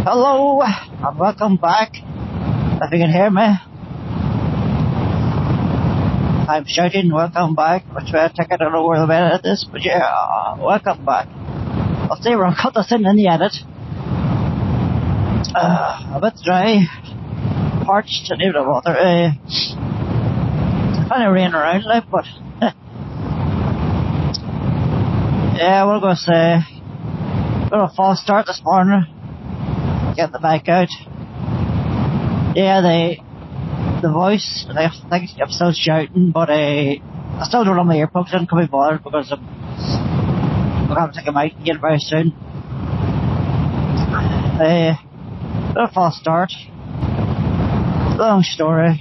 Hello, and welcome back. If you can hear me, I'm shouting welcome back, which way I take it, I don't know where the edit is, but yeah, welcome back. I'll see where I'll cut this in the edit. A bit dry, parched, and need of water. Kind of rain around like, but yeah, we're going to say a bit of a false start this morning. Get the bike out. Yeah, the voice, I think I'm still shouting, but I still don't have my earplugs in, can't be bothered because I'm going to take them out and get it very soon. Bit of a false start. Long story.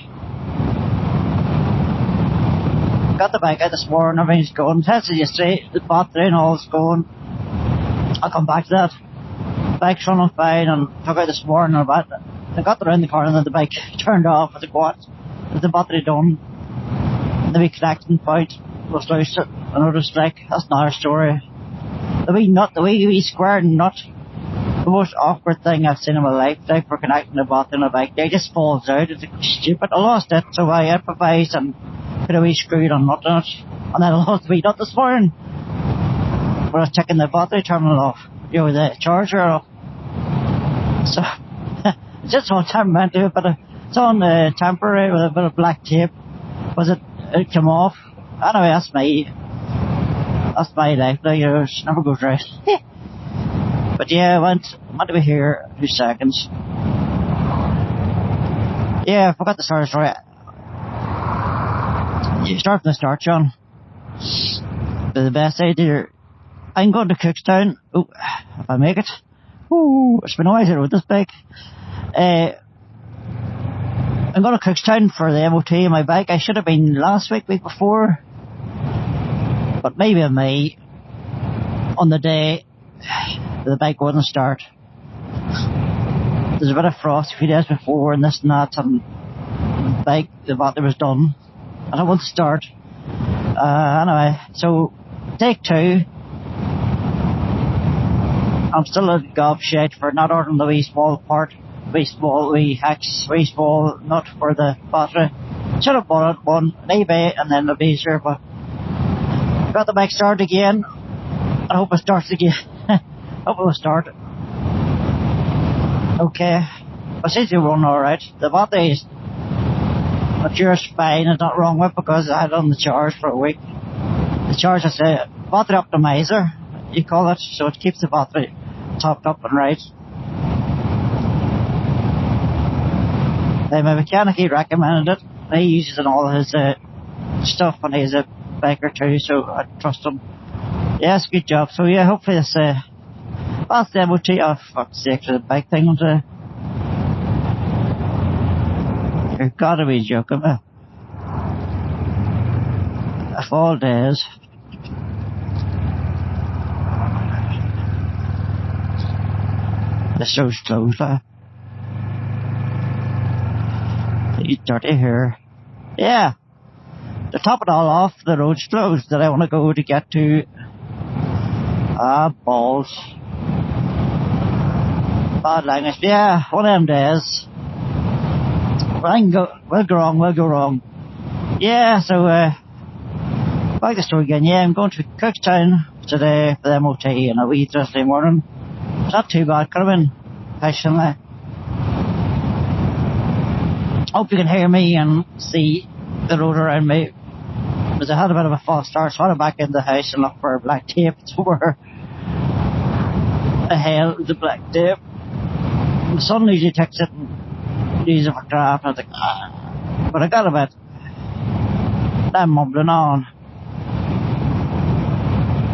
Got the bike out this morning, everything's going. Tested yesterday, the battery and all is going. I'll come back to that. The bike's running fine, and took out this morning about it. I got around the corner and then the bike turned off. I said, what? Is the battery done? And the wee connecting point was loose. Another strike. That's another story. The wee nut, the wee square nut. The most awkward thing I've seen in my life, like for connecting the battery on a bike. They just falls out. It's stupid. I lost it, so I improvised and put a wee screw on nut in it. And then I lost the wee nut this morning. When I was checking the battery terminal off. You know, the charger off. So, it's just on temporary, but it's on temporary with a bit of black tape. It came off. Anyway, that's my life. Like, you know, it never goes right. But yeah, I went to be here 2 seconds. Yeah, I forgot the start of the story. You start from the start, John. The best idea. I'm going to Cookstown. Oh, if I make it. Ooh, it's been a while with this bike. I'm going to Cookstown for the MOT on my bike. I should have been last week before. But maybe I may. On the day the bike wouldn't start. There's a bit of frost a few days before and this and that, and the battery was done. And I won't start. Anyway, so take 2. I'm still a gobshite for not ordering the wee small part, wee small nut for the battery. Should have bought it one on eBay and then it'll be easier, but got the bike started again. I hope it starts again. Hope it will start. Okay. It seems to run alright. The battery's not sure it's fine, it's not wrong with because I had it on the charge for a week. The charge is a battery optimizer, you call it, so it keeps the battery topped up and right. My mechanic, he recommended it. He uses it in all his stuff and he's a biker too, so I trust him. Yes, good job. So yeah, hopefully this that's the MOT. Oh fuck's sake, the bike thing on the. You've gotta be joking me. Of all days. The show's closed, You dirty here. Yeah. To top it all off, the road's closed that I want to go to get to. Balls. Bad language. Yeah, one of them days. We'll go wrong. Yeah, so, back to the story again. Yeah, I'm going to Cookstown today for the MOT on a wee Thursday morning. It's not too bad, could have been patiently. Hope you can hear me and see the road around me. Because I had a bit of a false start, so I went back in the house and looked for black tape. It's over a hell with the black tape. The sun usually takes it and uses it for craft, and I was like, but I got a bit. I'm mumbling on.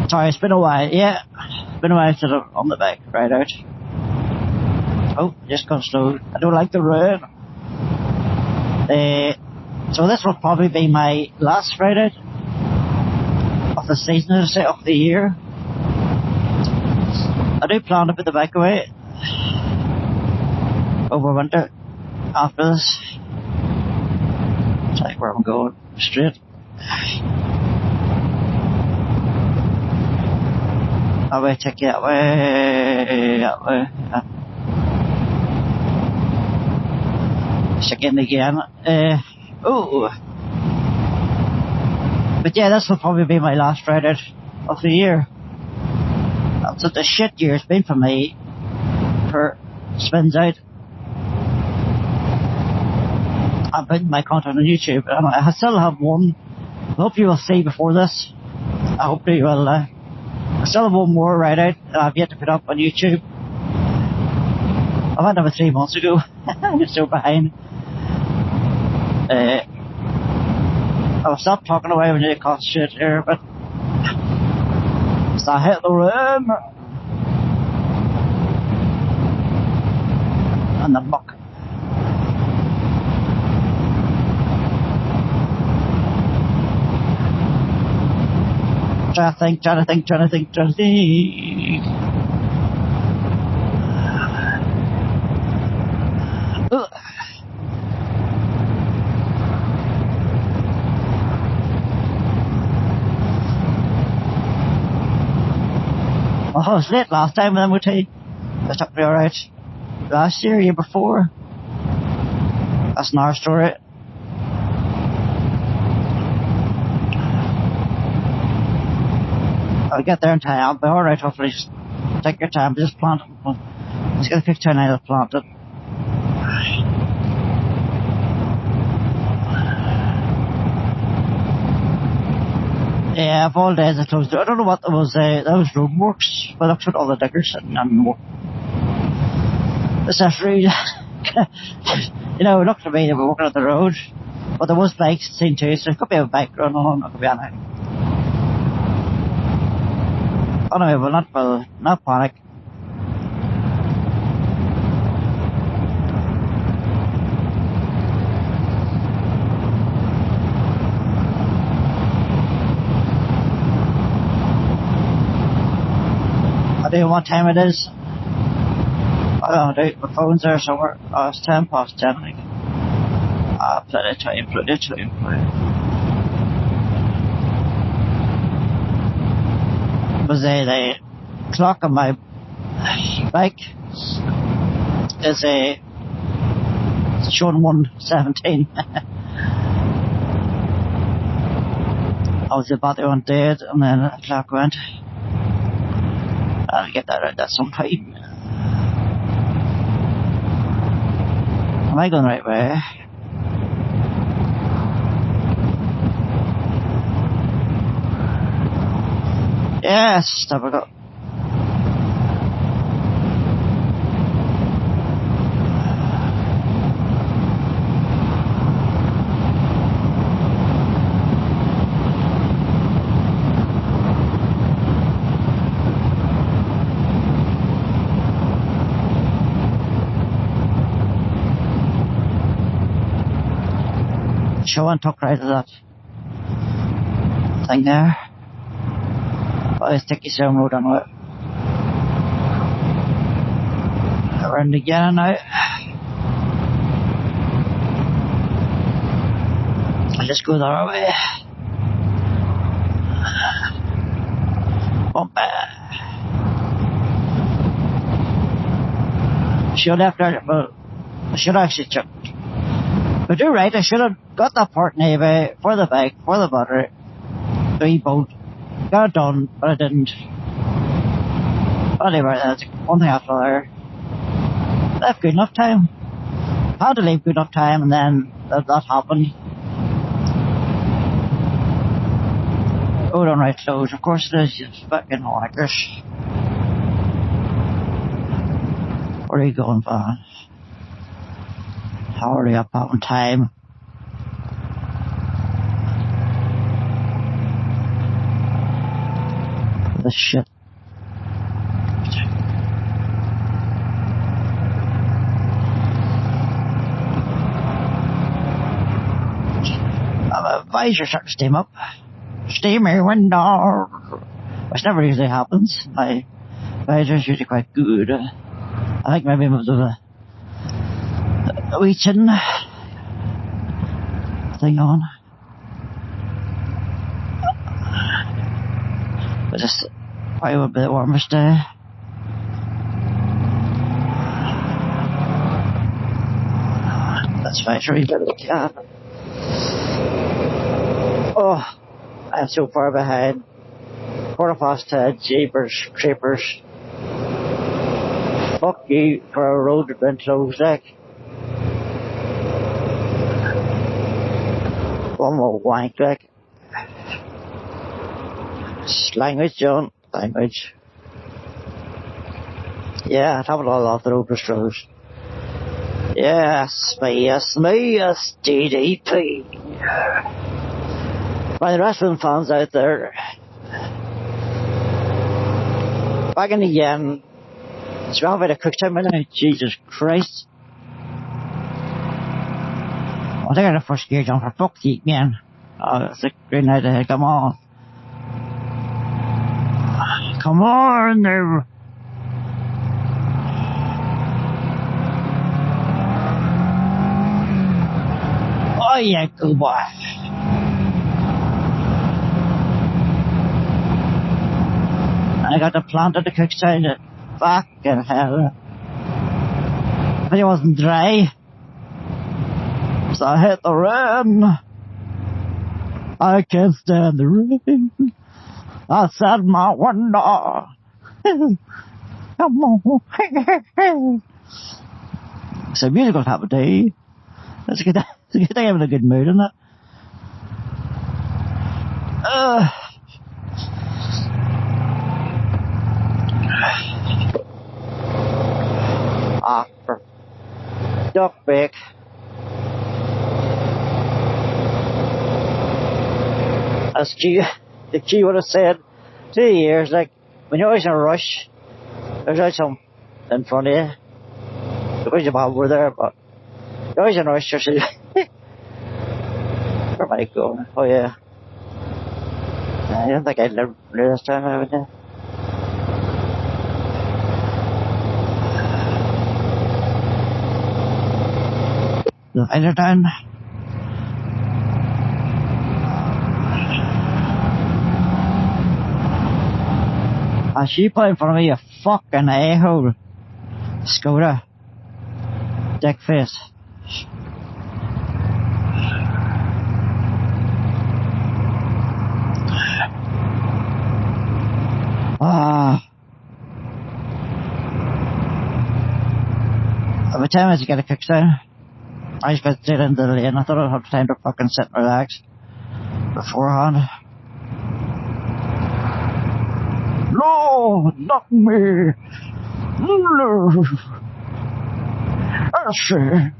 Sorry, it's been a while. Yeah, it's been a while since I'm on the bike, right out. Oh, just gone slow. I don't like the road. So this will probably be my last ride out of the season, of the year. I do plan to put the bike away over winter after this. It's like where I'm going, straight. I will take you that way. Again. But yeah, this will probably be my last ride out of the year. That's such a shit year it's been for me for spins out. I'm putting my content on YouTube, and I still have one. I hope you will see before this. I hope you will. I still have one more ride out that I've yet to put up on YouTube. I went over 3 months ago. I'm still behind. I'll stop talking away when you concentrate here, but I hit the room and the muck. Trying to think. Oh, I was late last time with MOT. It took me alright. Last year before. That's another story. I'll get there in time. I'll be alright, hopefully. Just take your time. Just plant it. Just get a picture and I'll plant it. Yeah, of all days I closed it. I don't know what it was. That was roadworks. But that's what all the diggers and more. Accessories. You know, it looked to me they were working at the road. But there was bikes seen too, so it could be a bike running on, it could be anything. Anyway, well, not panic. I don't know what time it is. I don't know, my phone's there somewhere. Oh, it's 10 past 10, I think. Plenty of time. Was the clock on my bike is showing 1:17. Obviously the battery went dead and then the clock went. I'll get that right there sometime. Am I going the right way? Yes, there we go. Show and tuck right of that thing there. Oh, it's sticky stone road on it. Around again now. I'll just go the other way. Bump. Should have done it, but I should actually check. But you're right, I should have got that part anyway for the bike, for the battery, the boat. Got it done, but I didn't. But anyway, that's one thing after there. Left good enough time. Had to leave good enough time, and then that happened. Oh, don't right close. Of course it is, you fucking honikers. Where are you going, Van? Hurry up, having time. This shit. My visor starting to steam up. Steamy window. Which never usually happens. My visor's usually quite good. I think maybe it was a wee chin thing on. But just probably would be the warmest day. That's Smash a wee bit of the can. Oh, I'm so far behind. 10:15, jeepers, creepers. Fuck you for a road that's been closed, like. One more wank, like. Language, John. Language. Yeah, I'd have it all off the road roads. Yes, DDP. By the wrestling fans out there, back in the yen, it's around about a Cookstown minute. Jesus Christ. I think I had the first gear on for fuck's sake, man. Oh, it's a great night ahead, come on. Come on there. Oh yeah, good boy. I got the plant at the Cookstown. Fucking hell. But it wasn't dry. So I hit the rain. I can't stand the rain. I said my window. Come on. It's a musical type of day. It's a good day. I'm in a good mood, isn't it? For duck bake. As the Q would have said 2 years, like, when you're always in a rush, there's always some in front of you. Because you're over there, but you're always in a rush, you're saying, where am I going? Oh yeah. I don't think I'd live near this time, would you? The other time. She put in front of me a fucking a-hole. Skoda. Dick face. By the time I was to get a Cookstown, I just got straight into the lane. I thought I'd have time to fucking sit and relax beforehand. No, not me. No. I see.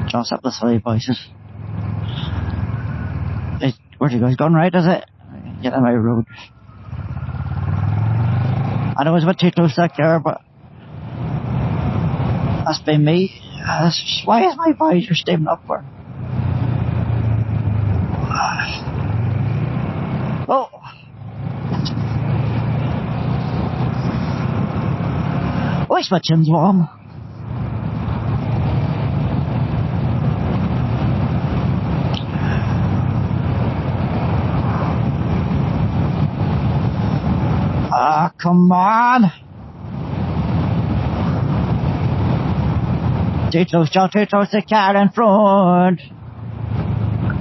Just up the three voices. Where'd you go? He's gone right, is it? Get on my road. I know it's a bit too close back there, but that's been me. Why is my visor steaming up for? Oh. At least my chin's warm. Ah, come on. Too close, John, too close to the car in front.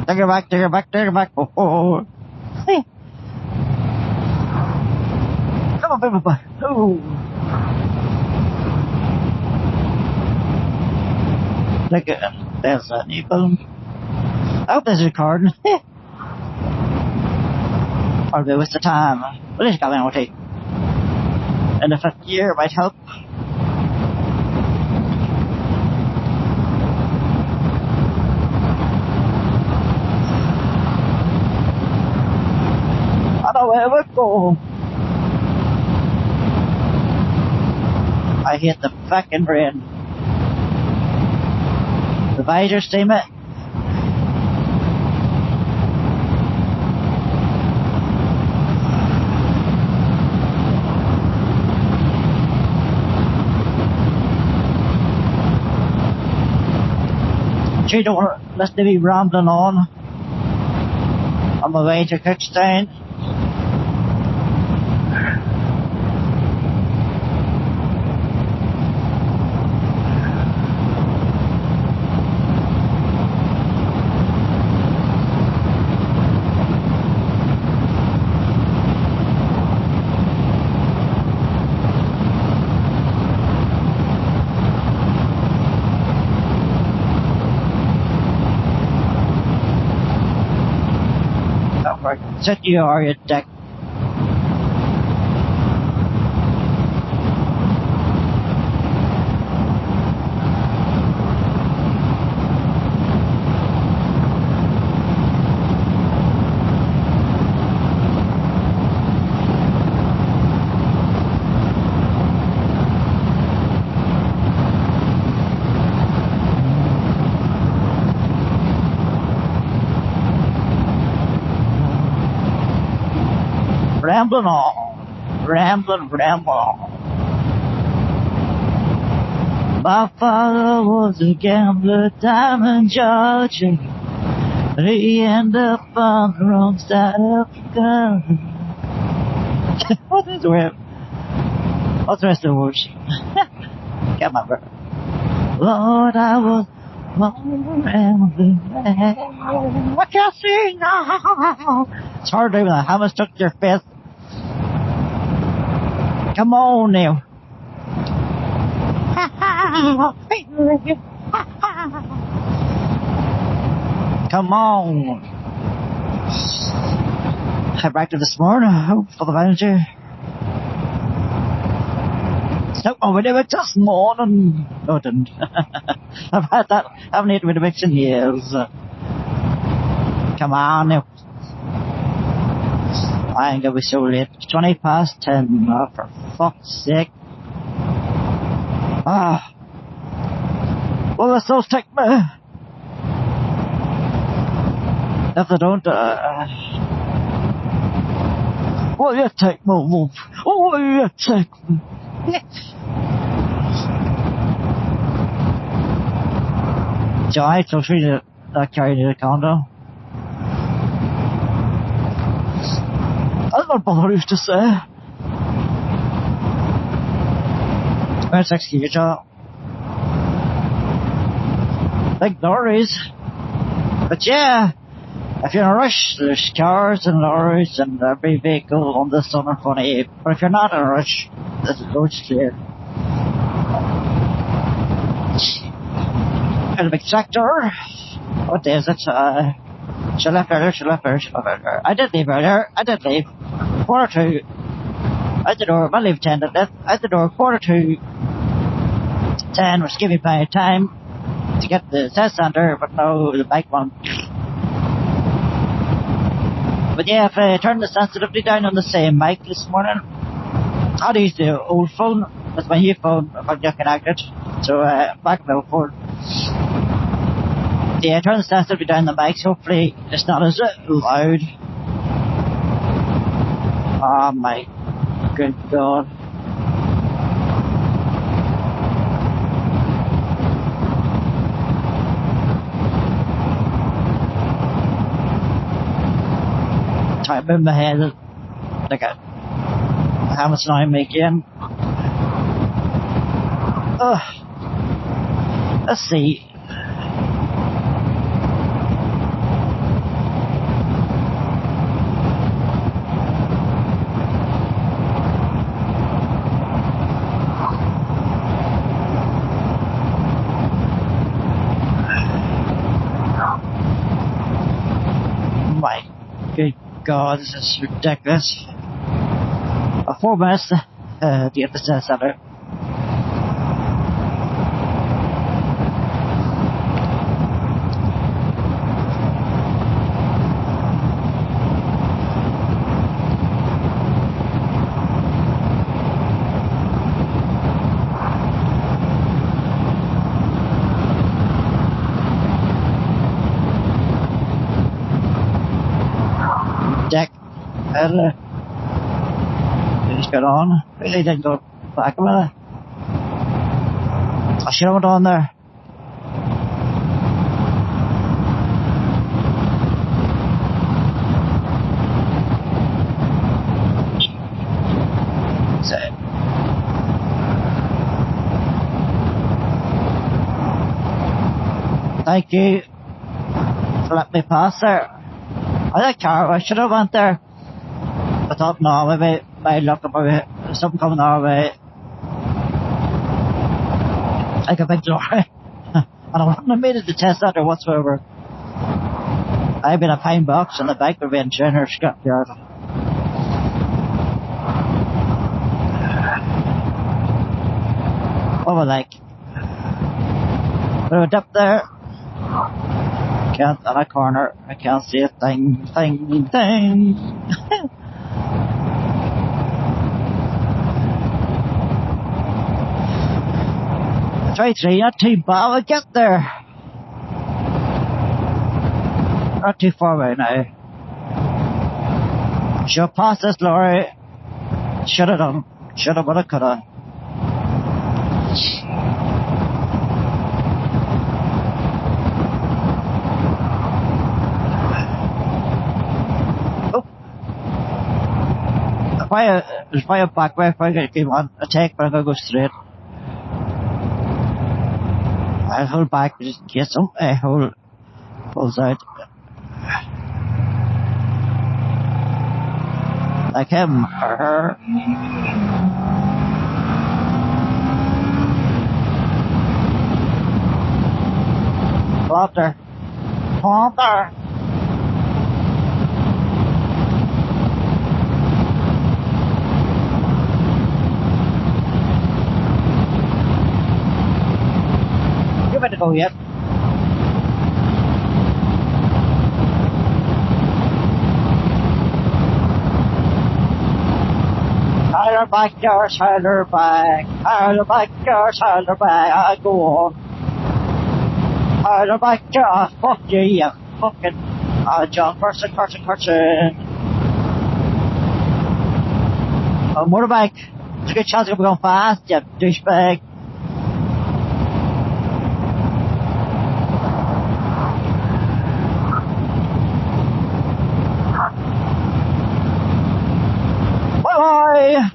Take her back, take her back, take her back. Oh. Hey. Come on, baby boy. Oh. Look at it. There's that new balloon. I hope this is recording. Probably a waste of time. But it's coming out. In the 5th year might help. I know where we go. I hate the fucking rain. The visor steam it. You don't want to listen to me rambling on my way to Cookstown. Sit you are, you dick. Rambling on, rambling on. My father was a gambler down in Georgia. He ended up on the wrong side of the gun. What is it? What's the rest of the words? Can't remember. Lord, I was born rambling man. What you see now? It's hard to do that. How much took your fist? Come on now. Come on. I backed it this morning, I hope, for the manager. Snoop on Weetabix this morning. No, I didn't. I've had that. I haven't eaten Weetabix in years. Come on now. I ain't gonna be so late. It's 20 past 10. Oh, for fuck's sake. Ah. Will the souls take me? If they don't, will you take me, wolf? Will you take me? So I told you that carried in a condo. That's not bother used to say. Where's next to your job? Big lorries. But yeah, if you're in a rush, there's cars and lorries and every vehicle on this summer funny. But if you're not in a rush, the road's clear. And a big tractor. What day is it? She left earlier. I did leave earlier. 1:45. At the door, I leave 10 at the door, 10, which gave me plenty of time to get the test center, but no, the bike one. But yeah, if I turn the sensitivity down on the same mic this morning, I'd use the old phone. That's my new phone if I'm not connected. So, back to my old phone. Yeah, turn the sensitivity down the mics. Hopefully, it's not as loud. Oh my good God. Time in my head, like how much now I'm making. Let's see. My good God, this is ridiculous. 4 minutes to get the test center. Dick. They just got on. Really didn't go back a minute. I should have went on there. So, thank you for letting me pass there. I like car. I should have went there. I thought, no, maybe my luck about something coming our way. Like a big lorry. And I wouldn't have made it to test that or whatsoever. I've been a pine box and the bike would be in her scrapyard. What was like? We went up there. Can't in a corner. I can't see a thing. 3, not too bad. We'll get there. Not too far away now. She'll pass this lorry. Should have done. Should have, woulda, coulda. Oh. There's probably a back way if I give one a take, but I'm gonna go straight. I'll hold back just in case some a-hole pulls out. Like him or her. Plotter. You better go yet. Hire back, yours, hire back. Hire back, yours, hire back. I go on. Hire back, yours. Fuck you, you fucking. John, person. A motorbike. It's a good chance of going fast, you douchebag. Bye.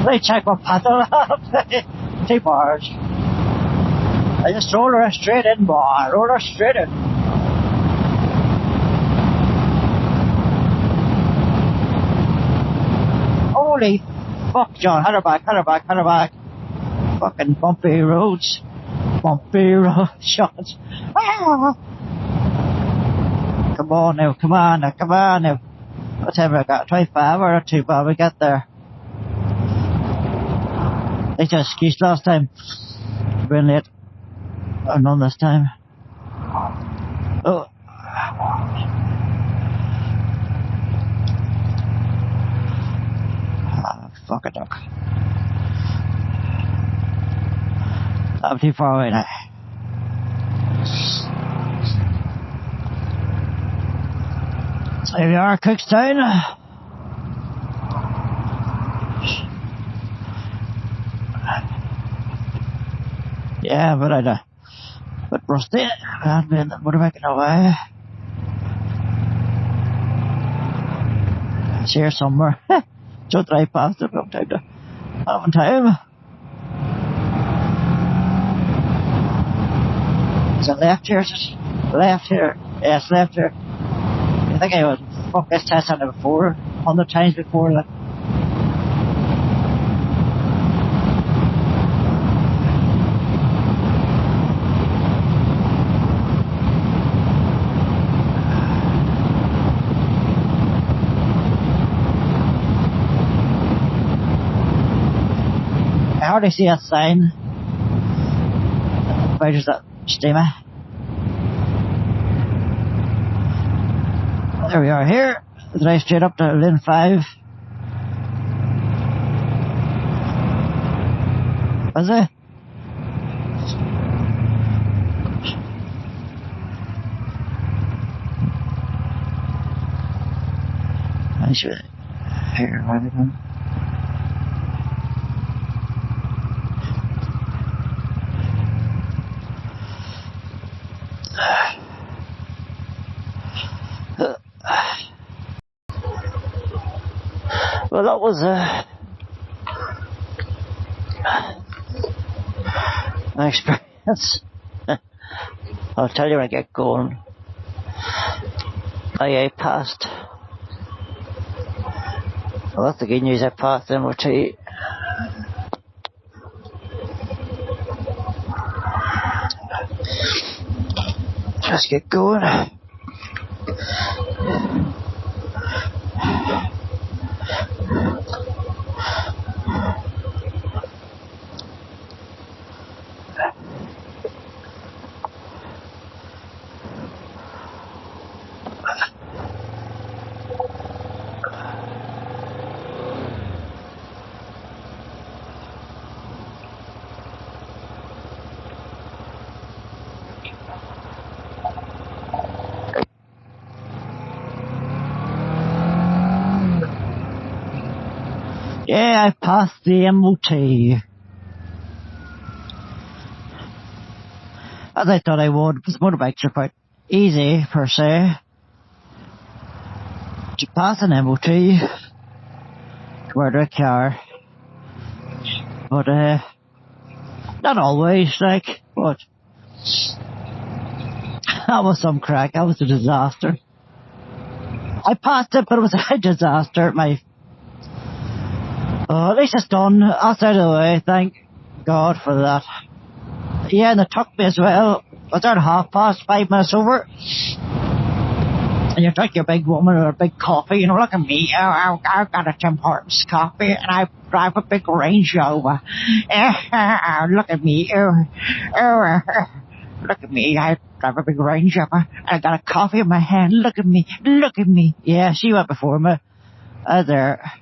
They check my paddle up. 2 bars. I just roll her straight in, boy. Roll her straight in. Holy fuck, John. Had her back. Fucking bumpy roads, shots. Ah! Come on now. Whatever I got, 25 or 2 bar, we got there. They just excused last time. Been late. Or none this time. Oh. Fuck a duck. I'm too far away now. So here we are, Cookstown. Yeah, but I'd bit rusty. I've been the motorbike away. It's here somewhere. Just drive past it from time to time. Is it left here? Left here. Yes, left here. I think I would fuck this test on it before, 100 times before. Like. I hardly see a sign. Where's that steamer? There we are here. Drive straight up to Lane 5. Was it? I should here, where are they going? Well, that was an experience. I'll tell you when I get going. I passed Well, that's the good news. I passed MOT. Just get going. Yeah, I passed the MOT. As I thought I would, because motorbikes are quite easy, per se, to pass an MOT, murder a car. But, not always, like, but that was some crack. That was a disaster. I passed it, but it was a disaster. At least it's done. That's out of the way. Thank God for that. Yeah, and it took me as well. I was there at 5:30, 5 minutes over. And you drink your big woman or a big coffee, you know, look at me. I've got a Tim Hortons coffee and I drive a big Range Rover. Look at me. Look at me. I drive a big Range Rover. I got a coffee in my hand. Look at me. Look at me. Yeah, she went before me. There.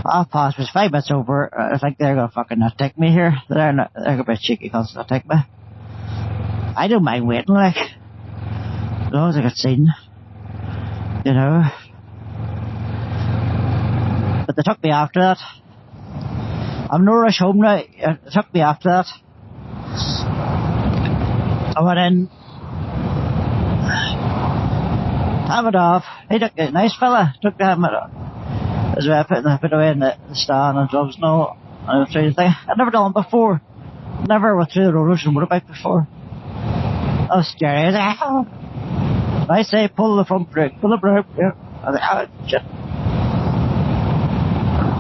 5:30 was 5 minutes over. I think they're gonna fucking not take me here. They're gonna be cheeky because they'll take me. I don't mind waiting, like, as long as I get seen, you know. But they took me after that. I'm no rush home now. They took me after that. I went in. Hammered off. He took a nice fella. Took the helmet off. As I put it away in the stand and gloves and all. And I was trying to think. I'd never done it before. Never went through the rollers and motorbike before. That was scary. I was like, oh. I say, pull the front brake. Pull the brake. Yeah. I was like, oh, shit.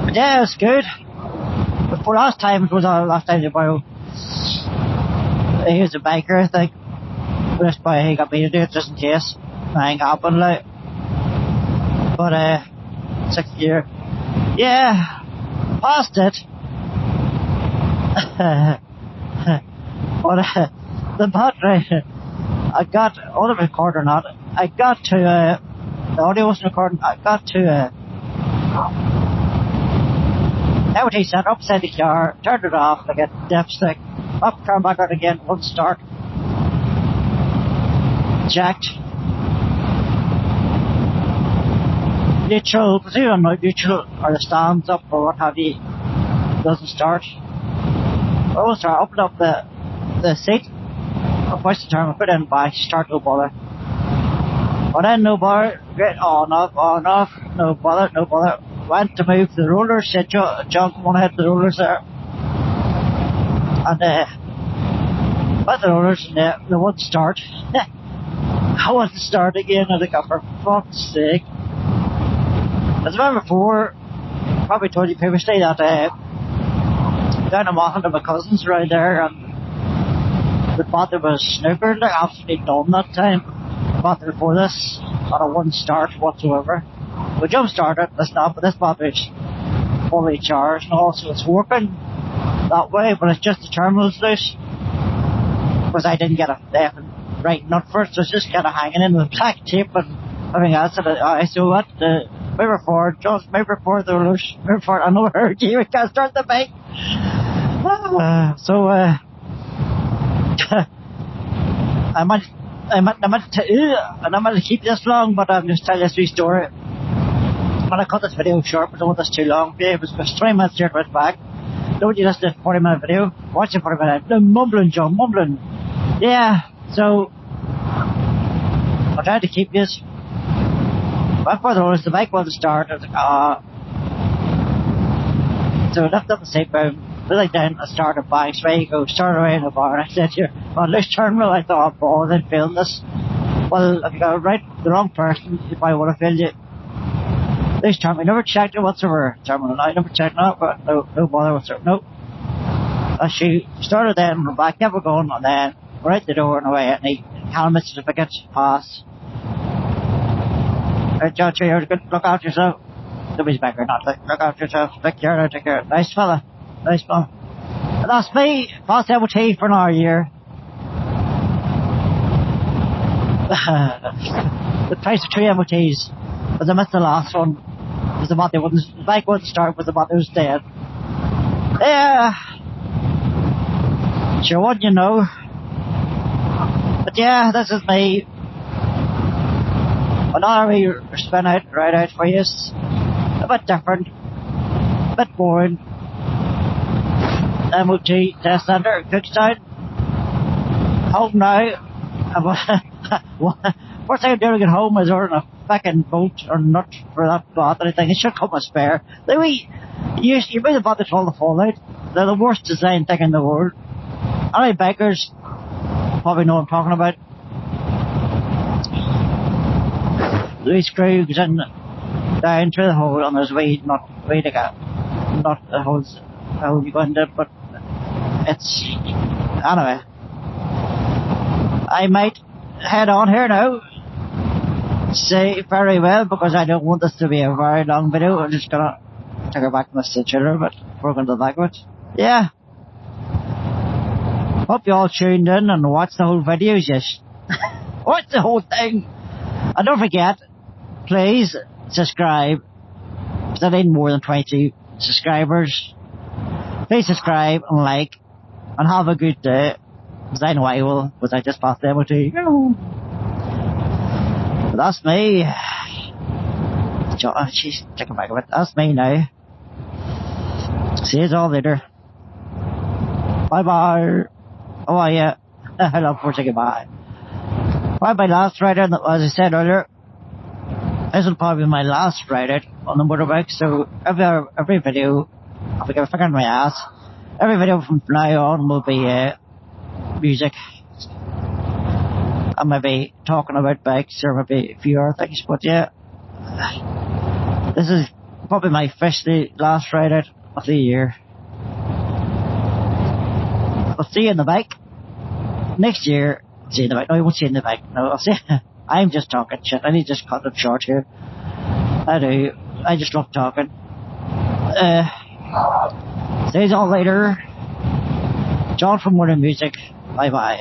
But yeah, it was good. Before last time, it was our last time to borrow. He was a biker, I think. This boy, he got me to do it just in case. Nothing happened, like. But, 6th year. Yeah, passed it. But the battery, I got, all of it recorded or not, I got to, the audio wasn't recording, I got to, MOT set upside the car, turned it off like a dipstick, up, turn back on again, wouldn't start. Jacked. Neutral, because even not neutral, or the stands up or what have you, doesn't start. I always try to open up the seat, I push the turn, I put it in by, start, no bother. But then no bother, get on off, no bother, no bother. Went to move the rollers, said John, come on ahead the rollers there. And with the rollers, and they wouldn't start. I wanted to start again, and I got, for fuck's sake. As I remember before, probably told you previously that down in Mohan to my cousins around there, and the battery was snookered, like absolutely done that time. The battery before this, and it wouldn't start whatsoever. We jump started, it's not, but this battery's fully charged and all, so it's working that way, but it's just the terminal's loose. Because I didn't get a right nut first, so it's just kind of hanging in with black tape and everything else. And so what? Move forward, just move forward, the rollers, move forward. I know her, we can't start the bike. I might keep this long, but I'm just telling this wee story. When I cut this video short, I don't want this too long. Yeah, it was 20 minutes here to it back. Don't you listen to a 40-minute video? Watch it for a minute. No, mumbling, John, mumbling. Yeah, so I tried to keep this. Went for the rollers, the bike wouldn't start. I was like, So I lifted up the seat boom, really down, and started back. So you go, started away in the bar, and I said, here, on this terminal, I thought, oh, then film this. Well, if you got the wrong person, you probably would have filmed it. This time I never checked it whatsoever. Terminal, I never checked it, but no bother whatsoever. Nope. As she started then, her back kept going, and then right the door and away, and the helmet certificate pass. Right, John, you're good. Look after yourself. Nobody's back or not. Look after yourself. Take care. Take care. Nice fella. Nice fella. And that's me. Past MOT for another year. The price of 2 MOTs. Because I missed the last one. Because the bike wouldn't start, but the motor was dead. Yeah. Sure, what you know. But yeah, this is me. Another wee spin out, right out for you. A bit different. A bit boring. MOT test centre, Cookstown. Home now. First thing I'm doing to get home is ordering a fucking bolt or nut for that battery thing. It should come with spare. You made the battery all the fallout. They're the worst design thing in the world. Any bikers probably know what I'm talking about. The wee screw goes in down through the hole, and there's a wee nut to get. Not the holes how you go into it, but it's anyway. I might head on here now. Say very well, because I don't want this to be a very long video. I'm just gonna take her back to my stitcher, but we're gonna do that with. Yeah. Hope you all tuned in and watched the whole video. Yes. Watch the whole thing. And don't forget, please subscribe. Because I need more than 22 subscribers. Please subscribe and like. And have a good day. Because I know I will. Because I just passed the MOT. But that's me. She's taking back a bit. That's me now. See you all later. Bye bye. How are you? I love for saying goodbye. Probably my last ride out, as I said earlier. This will probably be my last ride out on the motorbike. So every video, I'll be finger in my ass. Every video from now on will be music. I might be talking about bikes or maybe a few other things, but yeah. This is probably my officially last ride out of the year. I'll see you in the bike. Next year, see you in the bike. No, I won't see you in the bike. No, I'll see you. I'm just talking shit. I need to just cut it short here. I do. I just love talking. See you all later. John from Morning Music. Bye bye.